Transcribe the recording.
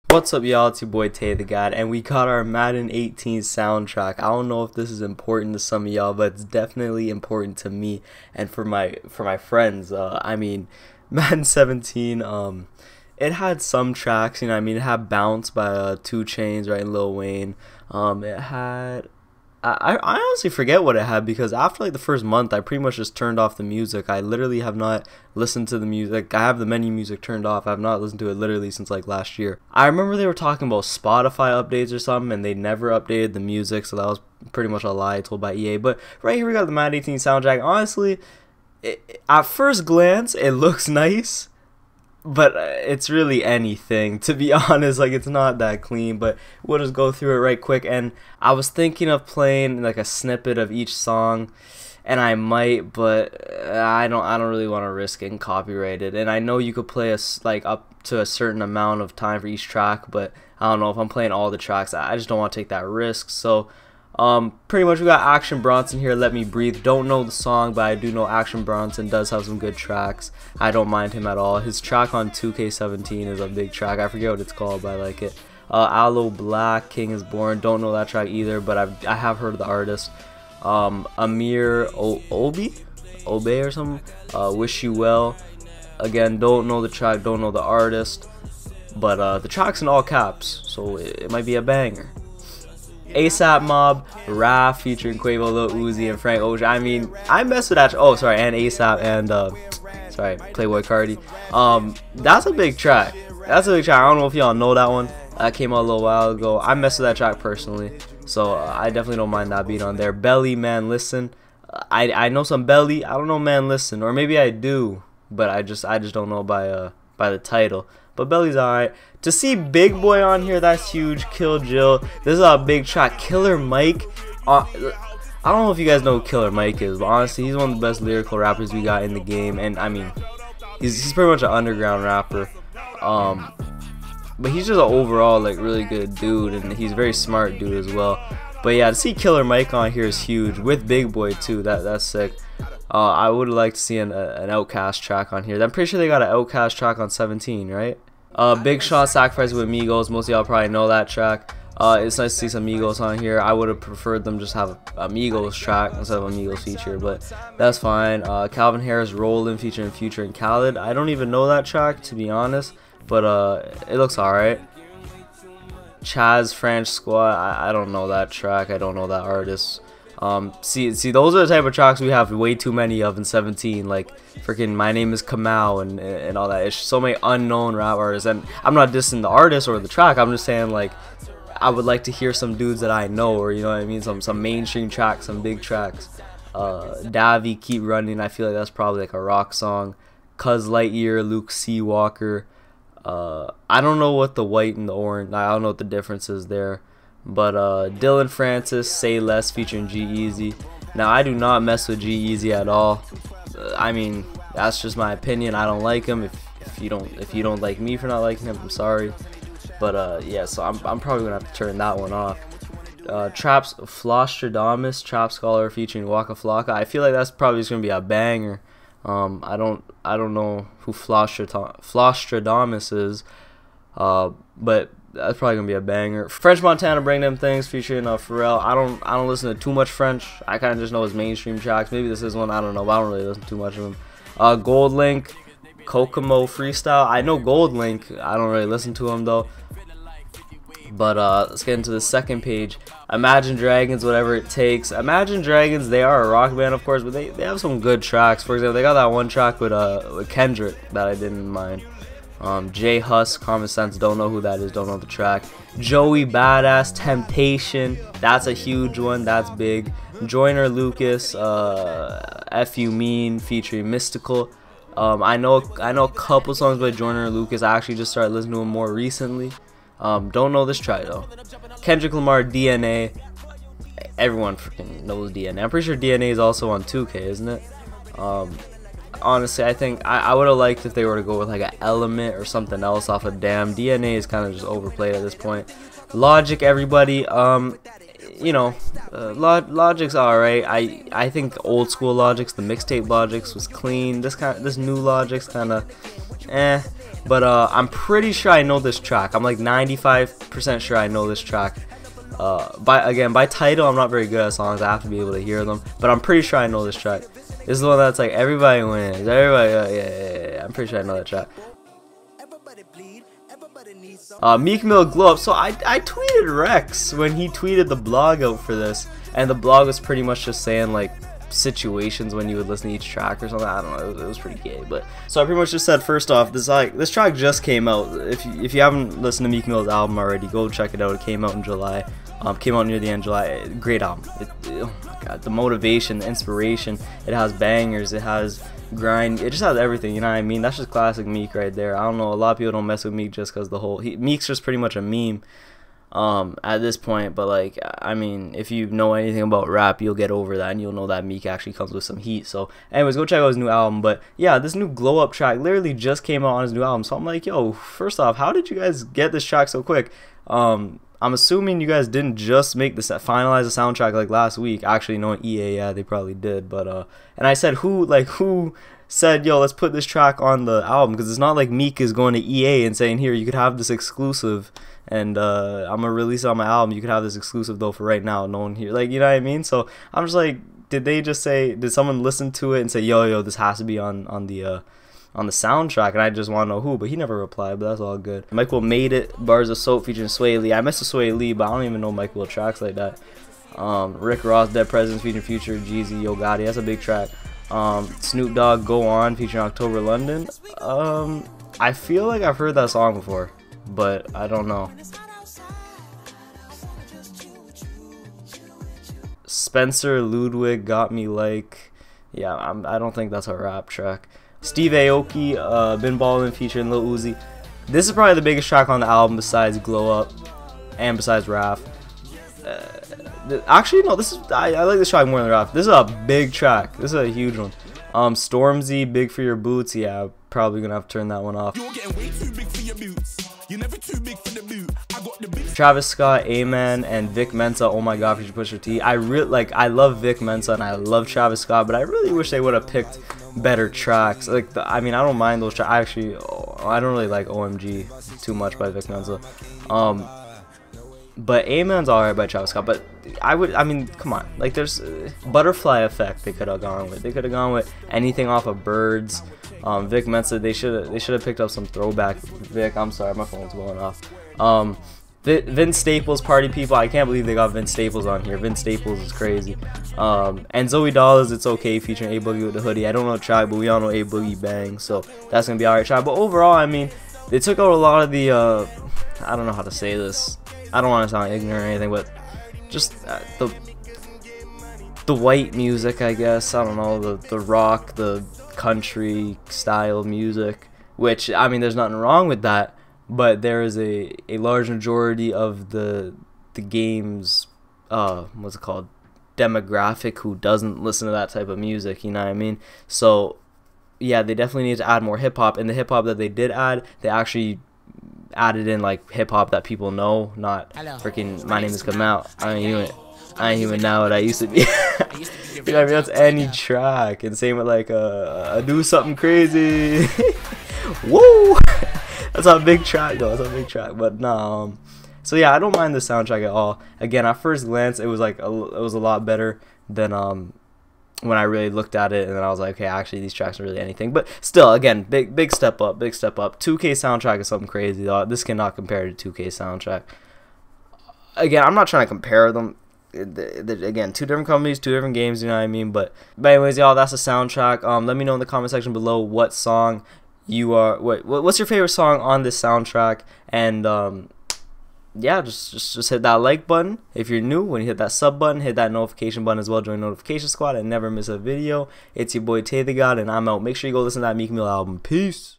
What's up, y'all? It's your boy TeyTheGod, and we got our Madden 18 soundtrack. I don't know if this is important to some of y'all, but it's definitely important to me and for my friends. Madden 17. It had some tracks, you know. It had Bounce by 2 Chainz, right, and Lil Wayne. It had. I honestly forget what it had because after like the first month I pretty much just turned off the music. I literally have not listened to the music. I have the menu music turned off. I have not listened to it literally since like last year. I remember they were talking about Spotify updates or something and they never updated the music, so that was pretty much a lie told by EA. But right here we got the Madden 18 soundtrack. Honestly, at first glance it looks nice, but it's really anything, to be honest. Like, it's not that clean, but we'll just go through it right quick. And I was thinking of playing like a snippet of each song, and I might, but I don't really want to risk getting copyrighted. And I know you could play like up to a certain amount of time for each track, but I don't know if I'm playing all the tracks. I just don't want to take that risk. So pretty much we got Action Bronson here, Let Me Breathe. Don't know the song, but I do know Action Bronson does have some good tracks. I don't mind him at all. His track on 2K17 is a big track. I forget what it's called, but I like it. Aloe Black, King is Born. Don't know that track either, but I have heard of the artist. Amir Obi or something. Wish You Well. Again, don't know the track, don't know the artist, but the track's in all caps, so it might be a banger. ASAP Mob, Raph featuring Quavo, Lil Uzi, and Frank Ocean. I messed with that. Oh, sorry, and ASAP and sorry, Playboy Cardi. That's a big track. That's a big track. I don't know if y'all know that one. That came out a little while ago. I messed with that track personally, so I definitely don't mind that beat on there. Belly, Man Listen. I know some Belly. I don't know Man Listen, or maybe I do, but I just don't know by the title. But Belly's alright. To see Big Boy on here, that's huge. Kill Jill. This is a big track. Killer Mike. I don't know if you guys know who Killer Mike is, but honestly, he's one of the best lyrical rappers we got in the game. And he's pretty much an underground rapper. But he's just an overall like really good dude, and he's a very smart dude as well. But yeah, to see Killer Mike on here is huge, with Big Boy too. That's sick. I would like to see an Outkast track on here. I'm pretty sure they got an Outkast track on 17, right? Big Shot, Sacrifice with Migos. Most of y'all probably know that track. It's nice to see some Migos on here. I would have preferred them just have a Migos track instead of a Migos feature, but that's fine. Calvin Harris, Rollin' featuring Future and Khaled. I don't even know that track, to be honest, but it looks alright. Chaz, French Squad. I don't know that track. I don't know that artist. See, those are the type of tracks we have way too many of in 17, like freaking My Name Is Kamau and all that. It's so many unknown rap artists, and I'm not dissing the artist or the track. I'm just saying, like, I would like to hear some dudes that I know, or you know what I mean, some mainstream tracks, some big tracks. Davi, Keep Running. I feel like that's probably like a rock song. Cuz Lightyear, Luke Seawalker. I don't know what the white and the orange. I don't know what the difference is there. But Dylan Francis, Say Less featuring G-Eazy. Now, I do not mess with G-Eazy at all. That's just my opinion. I don't like him. If you don't like me for not liking him, I'm sorry. But yeah, so I'm probably gonna have to turn that one off. Traps, Flostradamus, Trap Scholar featuring Waka Flocka. I feel like that's probably just gonna be a banger. I don't know who Flostradamus is, but that's probably gonna be a banger. French Montana, Bring Them Things featuring Pharrell. I don't listen to too much French. I kind of just know his mainstream tracks. Maybe this is one, I don't know, but I don't really listen to too much of him. Gold Link, Kokomo Freestyle. I know Gold Link. I don't really listen to him though. But let's get into the second page. Imagine Dragons, Whatever It Takes. Imagine Dragons, they are a rock band, of course, but they have some good tracks. For example, they got that one track with Kendrick that I didn't mind. J Hus, Common Sense, don't know who that is, don't know the track. Joey Badass, Temptation, that's a huge one, that's big. Joyner Lucas, F You Mean featuring Mystical. I know a couple songs by Joyner Lucas. I actually just started listening to him more recently. Don't know this track though. Kendrick Lamar, DNA. Everyone freaking knows DNA. I'm pretty sure DNA is also on 2K, isn't it? Honestly, I think I would have liked if they were to go with like an Element or something else off of Damn. DNA is kind of just overplayed at this point. Logic, everybody. you know, Logic's alright. I think old school Logic's, the mixtape Logic's was clean. This new Logic's kind of eh. But I'm pretty sure I know this track. I'm like 95% sure I know this track. By title, I'm not very good at songs. I have to be able to hear them. But I'm pretty sure I know this track. This is the one that's like everybody wins. Everybody, yeah. I'm pretty sure I know that track. Meek Mill Glow Up. So I tweeted Rex when he tweeted the blog out for this, and the blog was pretty much just saying like situations when you would listen to each track or something. I don't know, it was pretty gay. But so I pretty much just said, first off, this track just came out. If you haven't listened to Meek Mill's album already, go check it out. It came out in July. Came out near the end of July. Great album. Oh my god, the motivation, the inspiration. It has bangers. It has grind. It just has everything. You know what I mean? That's just classic Meek right there. I don't know. A lot of people don't mess with Meek just because Meek's just pretty much a meme at this point. But like, I mean, if you know anything about rap, you'll get over that and you'll know that Meek actually comes with some heat. So anyways, go check out his new album. But yeah, this new Glow Up track literally just came out on his new album. So I'm like, yo, first off, how did you guys get this track so quick? I'm assuming you guys didn't just finalize the soundtrack like last week. Actually, knowing EA, yeah, they probably did. But and I said, who said, yo, let's put this track on the album? Because it's not like Meek is going to EA and saying, here, you could have this exclusive, and I'm gonna release it on my album. You could have this exclusive though for right now. No one here, like, you know what I mean? So I'm just like, did someone listen to it and say, yo, this has to be on the soundtrack? And I just want to know who, but he never replied, but that's all good. Michael Made It, Bars of Soap featuring Sway Lee. I missed the Sway Lee, but I don't even know Michael tracks like that. Rick Ross, Dead Presidents featuring Future, Jeezy, Yo Gotti, that's a big track. Snoop Dogg, Go On featuring October London. I feel like I've heard that song before, but I don't know. Spencer Ludwig, Got Me Like. Yeah, I don't think that's a rap track. Steve Aoki, Been Ballin' featuring Lil Uzi. This is probably the biggest track on the album besides Glow Up and besides Raph. Actually, no, I like this track more than Raph. This is a big track. This is a huge one. Stormzy, Big For Your Boots. Yeah, probably gonna have to turn that one off. You're getting way too big for your boots. You're never too big for the boot. I got the boots. Travis Scott, Amen, and Vic Mensa. Oh my god, featuring Pusha T. I love Vic Mensa and I love Travis Scott, but I really wish they would have picked better tracks. Like, I mean, I don't mind those tracks. I don't really like OMG too much by Vic Mensa. But Amen's alright by Travis Scott. But I mean, come on. Like, there's Butterfly Effect they could have gone with. They could have gone with anything off of Birds. Vic Mensa, they should have picked up some throwback. Vic, I'm sorry, my phone's going off. Vince Staples, Party People. I can't believe they got Vince Staples on here. Vince Staples is crazy. And Zoe Dollars, It's Okay featuring A Boogie with the Hoodie. I don't know the track, but we all know A Boogie bang, so that's gonna be alright track. But overall, I mean, they took out a lot of the I don't know how to say this. I don't want to sound ignorant or anything, but just the white music, I guess. I don't know, the rock, the country style music, which, I mean, there's nothing wrong with that, but there is a large majority of the game's what's it called, demographic who doesn't listen to that type of music, you know what I mean? So yeah, they definitely need to add more hip-hop, and the hip-hop that they did add, they actually added in like hip-hop that people know, not freaking My Name Is Kamal. I ain't even know what I used to be. You know what I mean? That's any track. And same with like I Do Something Crazy. Whoa, that's a big track though. That's a big track. But no, so yeah, I don't mind the soundtrack at all. Again, at first glance, it was like it was a lot better than when I really looked at it, and then I was like, okay, actually these tracks are really anything. But still, again, big step up, big step up. 2K soundtrack is something crazy though. This cannot compare to 2K soundtrack. Again, I'm not trying to compare them. Again, two different companies, two different games, you know what I mean? But anyways, y'all, that's the soundtrack. Let me know in the comment section below what song you are, what's your favorite song on this soundtrack, and yeah, just hit that like button if you're new. When you hit that sub button, hit that notification button as well. Join notification squad and never miss a video. It's your boy TeyTheGod, and I'm out. Make sure you go listen to that Meek Mill album. Peace.